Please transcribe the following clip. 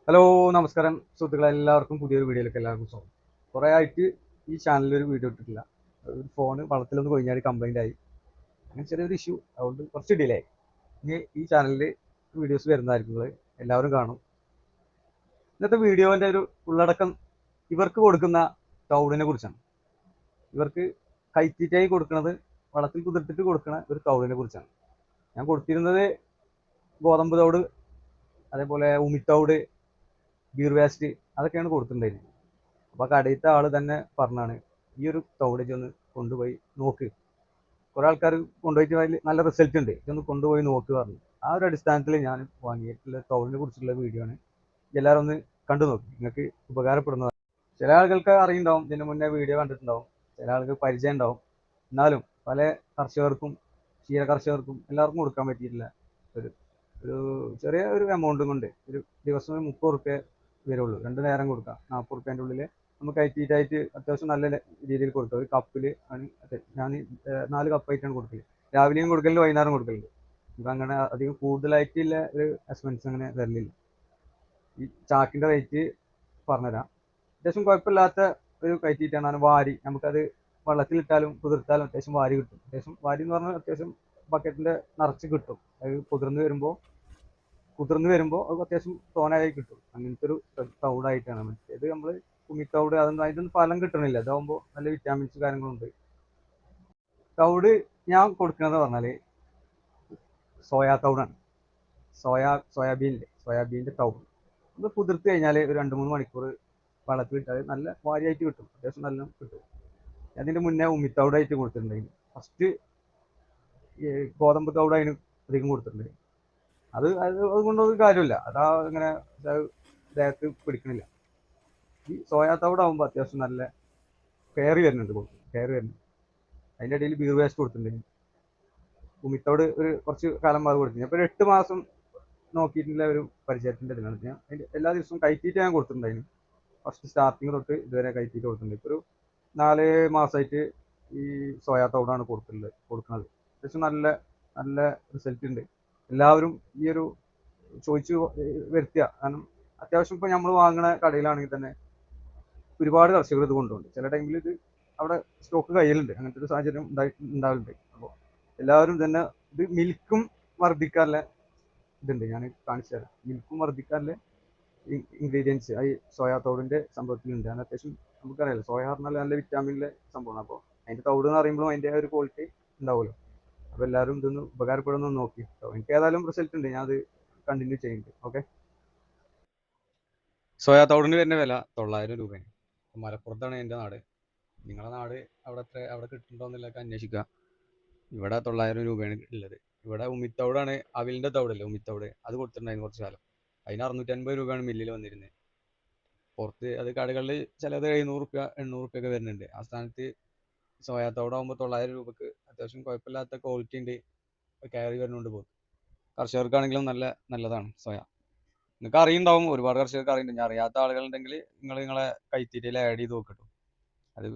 Hello, നമസ്കാരം സുഹൃത്തുക്കളെ, എല്ലാവർക്കും പുതിയൊരു വീഡിയോയിലേക്ക് എല്ലാവർക്കും സ്വാഗതം. കുറേ ആയിട്ട് ഈ ചാനലിൽ ഒരു വീഡിയോ ഇട്ടിട്ടില്ല. ഒരു ഫോൺ വള്ളത്തിലൊന്ന് കൊഴിഞ്ഞാൽ കംപ്ലൈൻ്റ് ആയി, അങ്ങനെ ചെറിയൊരു ഇഷ്യൂ, അതുകൊണ്ട് കുറച്ച് ഡിലേ ആയി. ഇനി ഈ ചാനലിൽ വീഡിയോസ് വരുന്നതായിരിക്കും, എല്ലാവരും കാണും. ഇന്നത്തെ വീഡിയോൻ്റെ ഒരു ഉള്ളടക്കം ഇവർക്ക് കൊടുക്കുന്ന തൗടിനെ കുറിച്ചാണ്. ഇവർക്ക് കൈത്തീറ്റയായി കൊടുക്കുന്നത്, വള്ളത്തിൽ കുതിർത്തിട്ട് കൊടുക്കുന്ന ഒരു തൗടിനെ കുറിച്ചാണ്. ഞാൻ കൊടുത്തിരുന്നത് ഗോതമ്പ് തൗട്, അതേപോലെ ഉമിത്തൗട്, ബീർ വേസ്റ്റ്, അതൊക്കെയാണ് കൊടുത്തിട്ടുണ്ടായിരുന്നത്. അപ്പോൾ കടയിലത്തെ ആൾ തന്നെ പറഞ്ഞാണ്, ഈ ഒരു തൗട് ഒന്ന് കൊണ്ടുപോയി നോക്ക്. കുറേ ആൾക്കാർ കൊണ്ടുപോയിട്ട് അതിൽ നല്ല റിസൾട്ട് ഉണ്ട്, ഇതൊന്ന് കൊണ്ടുപോയി നോക്ക് പറഞ്ഞു. ആ ഒരു അടിസ്ഥാനത്തിൽ ഞാൻ വാങ്ങിയിട്ടുള്ള തൗടിനെ കുറിച്ചുള്ള വീഡിയോ ആണ്. എല്ലാവരും ഒന്ന് കണ്ടു നോക്കി, നിങ്ങൾക്ക് ഉപകാരപ്പെടുന്നതാണ്. ചില ആളുകൾക്ക് അറിയുണ്ടാവും, ഇതിന് മുന്നേ വീഡിയോ കണ്ടിട്ടുണ്ടാവും, ചില ആൾക്ക് പരിചയം ഉണ്ടാവും. എന്നാലും പല കർഷകർക്കും, ക്ഷീര കർഷകർക്കും എല്ലാവർക്കും കൊടുക്കാൻ പറ്റിയിട്ടില്ല. ഒരു ഒരു ചെറിയ ഒരു എമൗണ്ടും കൊണ്ട് ഒരു ദിവസം 30 റുപ്യ വരുള്ളൂ. 2 നേരം കൊടുക്കാം. 40 റുപ്യേൻ്റെ ഉള്ളിൽ നമുക്ക് കയറ്റിയിട്ടായിട്ട് അത്യാവശ്യം നല്ല രീതിയിൽ കൊടുക്കുക. ഒരു കപ്പിൽ ആണ് ഞാൻ 4 കപ്പായിട്ടാണ് കൊടുക്കല്. രാവിലെയും കൊടുക്കലുണ്ട്, വൈകുന്നേരം കൊടുക്കലുണ്ട്. നമുക്ക് അങ്ങനെ അധികം കൂടുതലായിട്ടുള്ള ഒരു എക്സ്പെൻസ് അങ്ങനെ വരലില്ല. ഈ ചാക്കിൻ്റെ റേറ്റ് പറഞ്ഞുതരാം. അത്യാവശ്യം കുഴപ്പമില്ലാത്ത ഒരു കയറ്റിയിട്ടാണ്. അത് വാരി നമുക്കത് വെള്ളത്തിലിട്ടാലും കുതിർത്താലും അത്യാവശ്യം വാരി കിട്ടും. അത്യാവശ്യം വാരി എന്ന് പറഞ്ഞാൽ അത്യാവശ്യം ബക്കറ്റിൻ്റെ നിറച്ച് കിട്ടും. അത് കുതിർന്ന് വരുമ്പോൾ അത് അത്യാവശ്യം തോനായി കിട്ടും. അങ്ങനത്തെ ഒരു തൗടായിട്ടാണ്. മറ്റേത് നമ്മൾ കുമിത്തൗട് അതൊന്നും അതിനൊന്നും ഫലം കിട്ടണില്ല. ഇതാകുമ്പോൾ നല്ല വിറ്റാമിൻസ് കാര്യങ്ങളുണ്ട്. തൗട് ഞാൻ കൊടുക്കുന്നത് പറഞ്ഞാൽ സോയാ തൗടാണ്. സോയാബീൻ്റെ തൗട് ഇത് കുതിർത്ത് കഴിഞ്ഞാൽ ഒരു 2-3 മണിക്കൂർ വെള്ളത്തിലിട്ടാൽ നല്ല വാരിയായിട്ട് കിട്ടും. അത്യാവശ്യം നല്ല കിട്ടും. അതിൻ്റെ മുന്നേ ഉമിത്തൗടായിട്ട് കൊടുത്തിട്ടുണ്ടായിരുന്നു. ഫസ്റ്റ് ഗോതമ്പ് തൗട് അതിന് അധികം കൊടുത്തിട്ടുണ്ട്. അതുകൊണ്ടൊന്നും കാര്യമില്ല. അതാ ഇങ്ങനെ ദേഹത്ത് പിടിക്കണില്ല. ഈ സോയാ തവിടാകുമ്പോൾ അത്യാവശ്യം നല്ല കയറി വരുന്നുണ്ട്. അതിൻ്റെ ഇടയിൽ ബീർ വേസ്റ്റ് കൊടുത്തിട്ടുണ്ടെങ്കിൽ ഉമിത്തവിട് ഒരു കുറച്ച് കാലം അത് കൊടുത്തിട്ടുണ്ട്. അപ്പോൾ ഒരു 8 മാസം നോക്കിയിട്ടുള്ള ഒരു പരിചയത്തിൻ്റെ ഇതിലാണ് ഞാൻ എല്ലാ ദിവസവും കയറ്റിയിട്ട് ഞാൻ കൊടുത്തിട്ടുണ്ടായിരുന്നു. ഫസ്റ്റ് സ്റ്റാർട്ടിങ് തൊട്ട് ഇതുവരെ കയറ്റിയിട്ട് കൊടുത്തിട്ടുണ്ട്. ഇപ്പോൾ ഒരു 4 മാസമായിട്ട് ഈ സോയാ തവിടാണ് കൊടുക്കുന്നത്. അത്യാവശ്യം നല്ല നല്ല റിസൾട്ട് ഉണ്ട്. എല്ലാവരും ഈ ഒരു ചോദിച്ചു വരുത്തുക. കാരണം അത്യാവശ്യം ഇപ്പോൾ നമ്മൾ വാങ്ങുന്ന കടയിലാണെങ്കിൽ തന്നെ ഒരുപാട് കർഷകർ ഇത് കൊണ്ടുപോകുന്നുണ്ട്. ചില ടൈമിൽ ഇത് അവിടെ സ്റ്റോക്ക് കയ്യിലുണ്ട്. അങ്ങനത്തെ ഒരു സാഹചര്യം ഉണ്ടാവലുണ്ട്. അപ്പോൾ എല്ലാവരും തന്നെ ഇത് മിൽക്കും വർദ്ധിക്കാനുള്ള ഇതുണ്ട്. ഞാൻ കാണിച്ചു തരാം. മിൽക്കും വർദ്ധിക്കാനുള്ള ഇൻഗ്രീഡിയൻസ് ഈ സോയാ തൗടിൻ്റെ സംഭവത്തിലുണ്ട്. അത് അത്യാവശ്യം നമുക്കറിയാലോ, സോയ പറഞ്ഞാൽ നല്ല വിറ്റാമിനിലെ സംഭവമാണ്. അപ്പോൾ അതിൻ്റെ തൗട് എന്ന് പറയുമ്പോഴും അതിൻ്റെ ഒരു ക്വാളിറ്റി ഉണ്ടാവുമല്ലോ. അപ്പോൾ എല്ലാവരും ഇതൊന്ന് ഉപകാരപ്പെടുന്നു നോക്കി. എനിക്ക് ഏതായാലും റിസൾട്ട് ഉണ്ട്, ഞാൻ അത് കണ്ടിന്യൂ ചെയ്യുന്നുണ്ട്. ഓക്കെ. സോയാ തൗടിന് വരുന്ന വില 900 രൂപയാണ്. മലപ്പുറത്താണ് എൻ്റെ നാട്. നിങ്ങളുടെ നാട് അവിടെ കിട്ടുന്നുണ്ടോ എന്നുള്ളതൊക്കെ അന്വേഷിക്കുക. ഇവിടെ 900 രൂപയാണ് ഉള്ളത്. ഇവിടെ ഉമിത്തൗടാണ്, അവിലിൻ്റെ തൗടല്ലേ ഉമിത്തൗട്, അത് കൊടുത്തിട്ടുണ്ടായിരുന്നു കുറച്ച് കാലം. അതിന് 650 രൂപയാണ് മില്ലിൽ വന്നിരുന്നത്. പുറത്ത് അത് കടകളിൽ ചിലത് 700 റുപ്യ 800 റുപ്യൊക്കെ വരുന്നുണ്ട്. ആ സ്ഥാനത്ത് സോയാ തൗടാകുമ്പോൾ 900 രൂപക്ക് അത്യാവശ്യം കുഴപ്പമില്ലാത്ത ക്വാളിറ്റി ഉണ്ട്. കയറി വരുന്നുണ്ട് പോകും. കർഷകർക്കാണെങ്കിലും നല്ലതാണ് സോയ. നിങ്ങൾക്ക് അറിയുണ്ടാവും, ഒരുപാട് കർഷകർക്ക് അറിയുന്നുണ്ട്. ഞാൻ അറിയാത്ത ആളുകളുണ്ടെങ്കിൽ നിങ്ങളെ കൈത്തീറ്റയിൽ ആഡ് ചെയ്ത് നോക്കട്ടോ. അത്